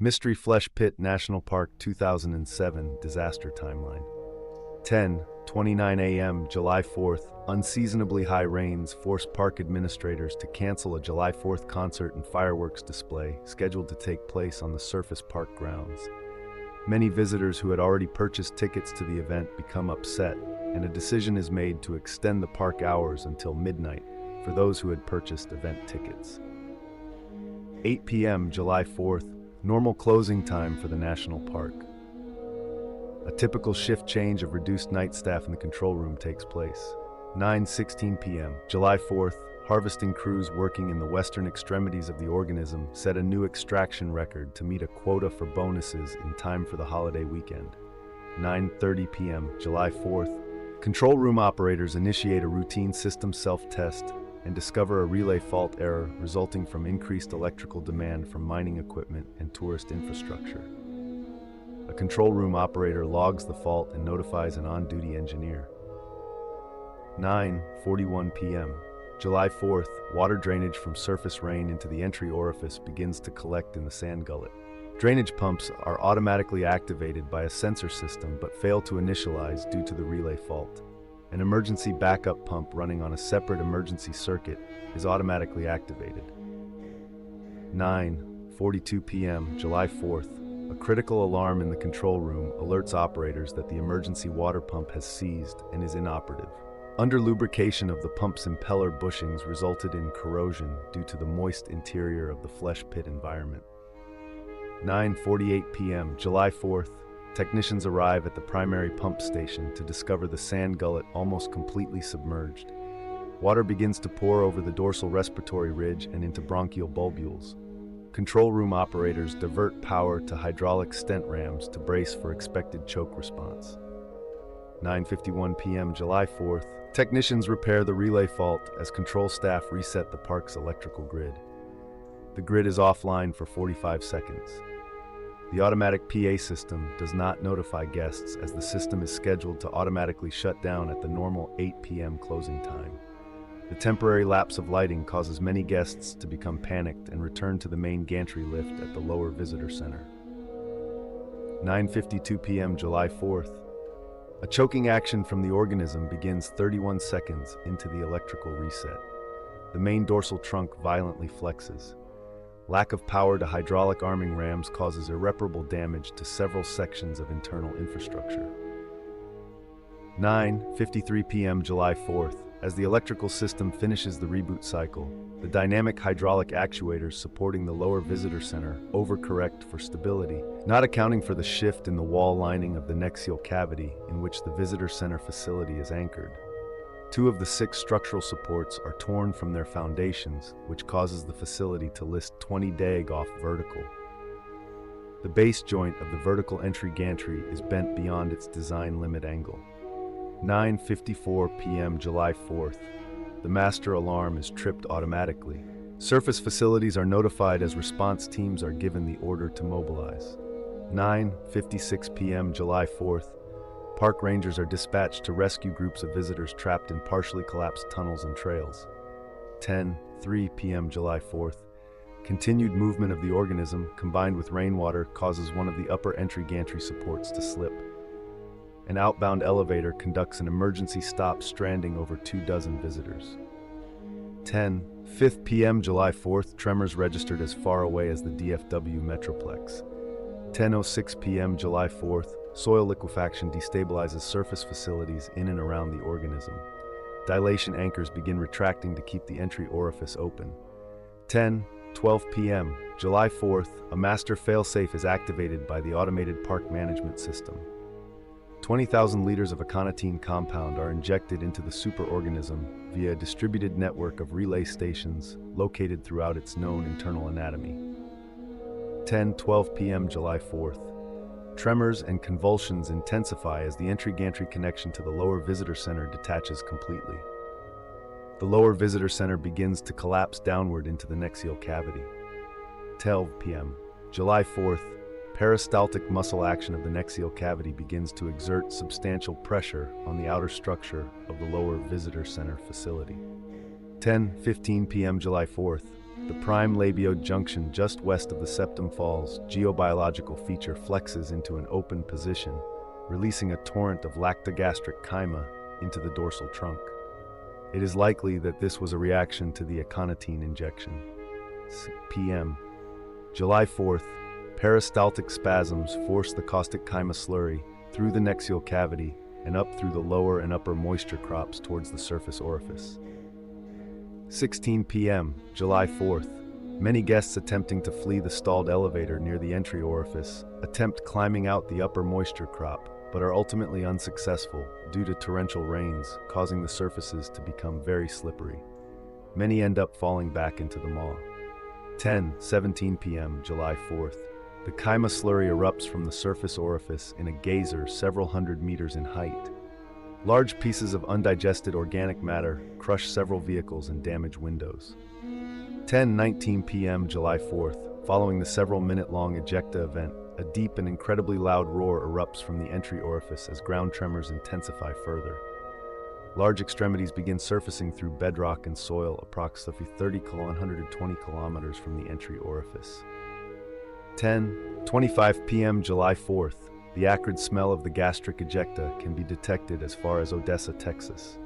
Mystery Flesh Pit National Park 2007 Disaster Timeline. 10:29 a.m. July 4th, unseasonably high rains forced park administrators to cancel a July 4th concert and fireworks display scheduled to take place on the surface park grounds. Many visitors who had already purchased tickets to the event become upset, and a decision is made to extend the park hours until midnight for those who had purchased event tickets. 8 p.m. July 4th, normal closing time for the national park. A typical shift change of reduced night staff in the control room takes place. 9:16 p.m. July 4th, harvesting crews working in the western extremities of the organism set a new extraction record to meet a quota for bonuses in time for the holiday weekend. 9:30 p.m. July 4th, control room operators initiate a routine system self-test and discover a relay fault error resulting from increased electrical demand from mining equipment and tourist infrastructure. A control room operator logs the fault and notifies an on-duty engineer. 9:41 p.m. July 4th, water drainage from surface rain into the entry orifice begins to collect in the sand gullet. Drainage pumps are automatically activated by a sensor system but fail to initialize due to the relay fault. An emergency backup pump running on a separate emergency circuit is automatically activated. 9:42 p.m. July 4th, a critical alarm in the control room alerts operators that the emergency water pump has seized and is inoperative. Under-lubrication of the pump's impeller bushings resulted in corrosion due to the moist interior of the flesh pit environment. 9:48 p.m. July 4th, technicians arrive at the primary pump station to discover the sand gullet almost completely submerged. Water begins to pour over the dorsal respiratory ridge and into bronchial bulbules. Control room operators divert power to hydraulic stent rams to brace for expected choke response. 9:51 p.m. July 4th, technicians repair the relay fault as control staff reset the park's electrical grid. The grid is offline for 45 seconds. The automatic PA system does not notify guests as the system is scheduled to automatically shut down at the normal 8 p.m. closing time. The temporary lapse of lighting causes many guests to become panicked and return to the main gantry lift at the lower visitor center. 9:52 p.m. July 4th, a choking action from the organism begins 31 seconds into the electrical reset. The main dorsal trunk violently flexes. Lack of power to hydraulic arming rams causes irreparable damage to several sections of internal infrastructure. 9:53 p.m. July 4th, as the electrical system finishes the reboot cycle, the dynamic hydraulic actuators supporting the lower visitor center overcorrect for stability, not accounting for the shift in the wall lining of the nexial cavity in which the visitor center facility is anchored. 2 of the 6 structural supports are torn from their foundations, which causes the facility to list 20 dag off vertical. The base joint of the vertical entry gantry is bent beyond its design limit angle. 9:54 p.m. July 4th, the master alarm is tripped automatically. Surface facilities are notified as response teams are given the order to mobilize. 9:56 p.m. July 4th, park rangers are dispatched to rescue groups of visitors trapped in partially collapsed tunnels and trails. 10:03 p.m. July 4th, continued movement of the organism combined with rainwater causes one of the upper entry gantry supports to slip. An outbound elevator conducts an emergency stop stranding over 24 visitors. 10:05 p.m. July 4th, tremors registered as far away as the DFW Metroplex. 10:06 p.m. July 4th, soil liquefaction destabilizes surface facilities in and around the organism. Dilation anchors begin retracting to keep the entry orifice open. 10:12 p.m. July 4th, a master failsafe is activated by the automated park management system. 20,000 liters of aconitine compound are injected into the superorganism via a distributed network of relay stations located throughout its known internal anatomy. 10:12 p.m. July 4th. Tremors and convulsions intensify as the entry gantry connection to the lower visitor center detaches completely. The lower visitor center begins to collapse downward into the nexial cavity. 12 p.m. July 4th. Peristaltic muscle action of the nexial cavity begins to exert substantial pressure on the outer structure of the lower visitor center facility. 10:15 p.m. July 4th. The prime labiode junction just west of the septum falls geobiological feature flexes into an open position, releasing a torrent of lactogastric chyma into the dorsal trunk. It is likely that this was a reaction to the aconitine injection. p.m. July 4th, peristaltic spasms force the caustic chyma slurry through the nexial cavity and up through the lower and upper moisture crops towards the surface orifice. 16 p.m., July 4th. Many guests attempting to flee the stalled elevator near the entry orifice attempt climbing out the upper moisture crop, but are ultimately unsuccessful due to torrential rains, causing the surfaces to become very slippery. Many end up falling back into the maw. 10:17 p.m., July 4th. The chyma slurry erupts from the surface orifice in a geyser several hundred meters in height. Large pieces of undigested organic matter crush several vehicles and damage windows. 10:19 p.m., July 4th. Following the several-minute-long ejecta event, a deep and incredibly loud roar erupts from the entry orifice as ground tremors intensify further. Large extremities begin surfacing through bedrock and soil approximately 120 kilometers from the entry orifice. 10:25 p.m., July 4th. The acrid smell of the gastric ejecta can be detected as far as Odessa, Texas.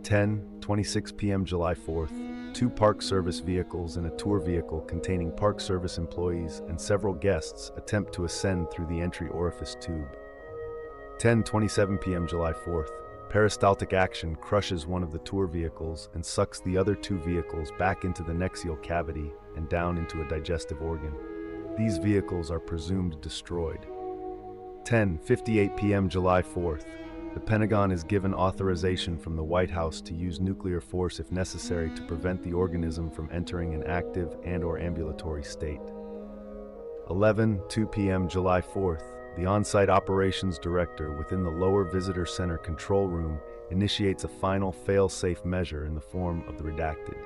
10:26 p.m., July 4th. 2 Park Service vehicles and a tour vehicle containing Park Service employees and several guests attempt to ascend through the entry orifice tube. 10:27 p.m., July 4th. Peristaltic action crushes one of the tour vehicles and sucks the other 2 vehicles back into the nexial cavity and down into a digestive organ. These vehicles are presumed destroyed. 10:58 p.m., July 4th. The Pentagon is given authorization from the White House to use nuclear force if necessary to prevent the organism from entering an active and/or ambulatory state. 11:02 p.m., July 4th. The on-site operations director within the lower visitor center control room initiates a final fail-safe measure in the form of the redacted.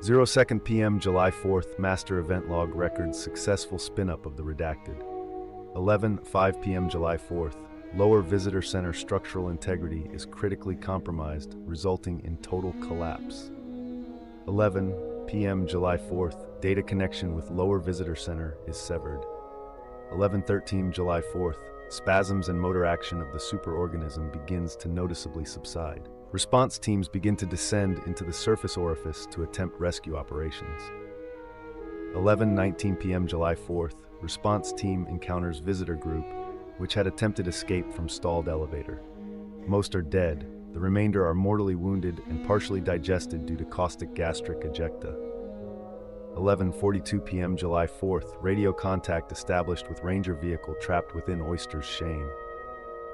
02 p.m., July 4th. Master event log records successful spin-up of the redacted. 11:05 p.m., July 4th. Lower visitor center structural integrity is critically compromised, resulting in total collapse. 11 p.m., July 4th. Data connection with lower visitor center is severed. 11:13, July 4th. Spasms and motor action of the superorganism begins to noticeably subside. Response teams begin to descend into the surface orifice to attempt rescue operations. 11:19 p.m., July 4th. Response team encounters visitor group, which had attempted escape from stalled elevator. Most are dead. The remainder are mortally wounded and partially digested due to caustic gastric ejecta. 11:42 p.m., July 4th. Radio contact established with Ranger vehicle trapped within Oyster's Shame.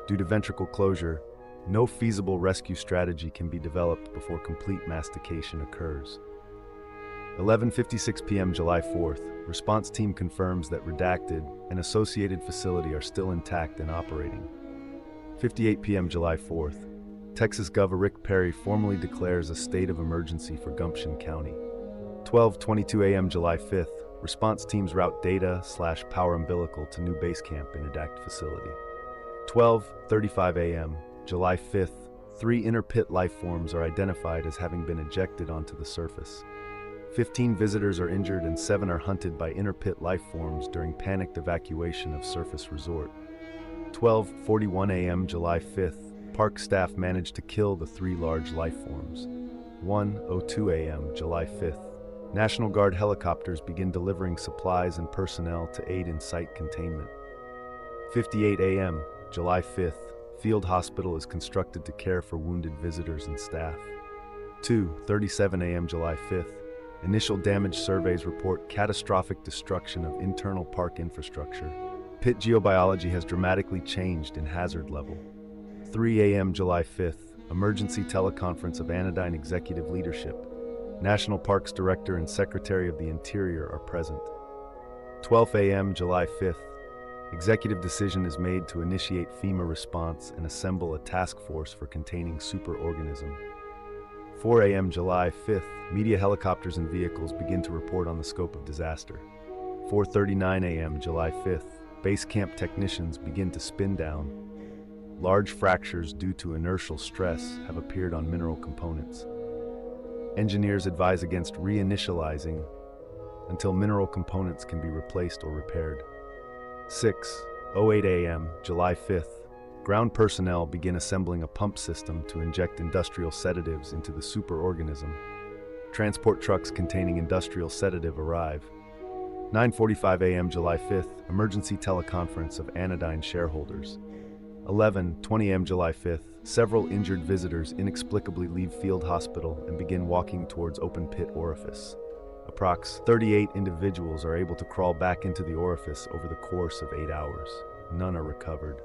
Due to ventricle closure, no feasible rescue strategy can be developed before complete mastication occurs. 11:56 p.m., July 4th. Response team confirms that redacted and associated facility are still intact and operating. 58 p.m., July 4th. Texas Gov. Rick Perry formally declares a state of emergency for Gumption County. 12:22 a.m., July 5th. Response teams route data/power umbilical to new base camp in redact facility. 12:35 a.m., July 5th. 3 inner pit life forms are identified as having been ejected onto the surface. 15 visitors are injured and 7 are hunted by inner pit life forms during panicked evacuation of surface resort. 12:41 a.m., July 5th. Park staff managed to kill the 3 large life forms. 1:02 a.m., July 5th. National Guard helicopters begin delivering supplies and personnel to aid in site containment. 58 a.m., July 5th. Field hospital is constructed to care for wounded visitors and staff. 2:37 a.m., July 5th. Initial damage surveys report catastrophic destruction of internal park infrastructure. Pit geobiology has dramatically changed in hazard level. 3 a.m., July 5th. Emergency teleconference of Anodyne Executive Leadership. National Parks Director and Secretary of the Interior are present. 12 a.m., July 5th. Executive decision is made to initiate FEMA response and assemble a task force for containing superorganism. 4 a.m., July 5th. Media helicopters and vehicles begin to report on the scope of disaster. 4:39 a.m., July 5th. Base camp technicians begin to spin down. Large fractures due to inertial stress have appeared on mineral components. Engineers advise against reinitializing until mineral components can be replaced or repaired. 6:08 a.m., July 5th. Ground personnel begin assembling a pump system to inject industrial sedatives into the superorganism. Transport trucks containing industrial sedative arrive. 9:45 a.m. July 5th, emergency teleconference of Anodyne shareholders. 11:20 a.m. July 5th, several injured visitors inexplicably leave field hospital and begin walking towards open pit orifice. Approx 38 individuals are able to crawl back into the orifice over the course of 8 hours. None are recovered.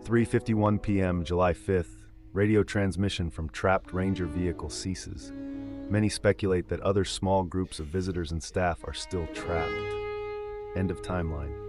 3:51 p.m. July 5th, radio transmission from trapped Ranger vehicle ceases. Many speculate that other small groups of visitors and staff are still trapped. End of timeline.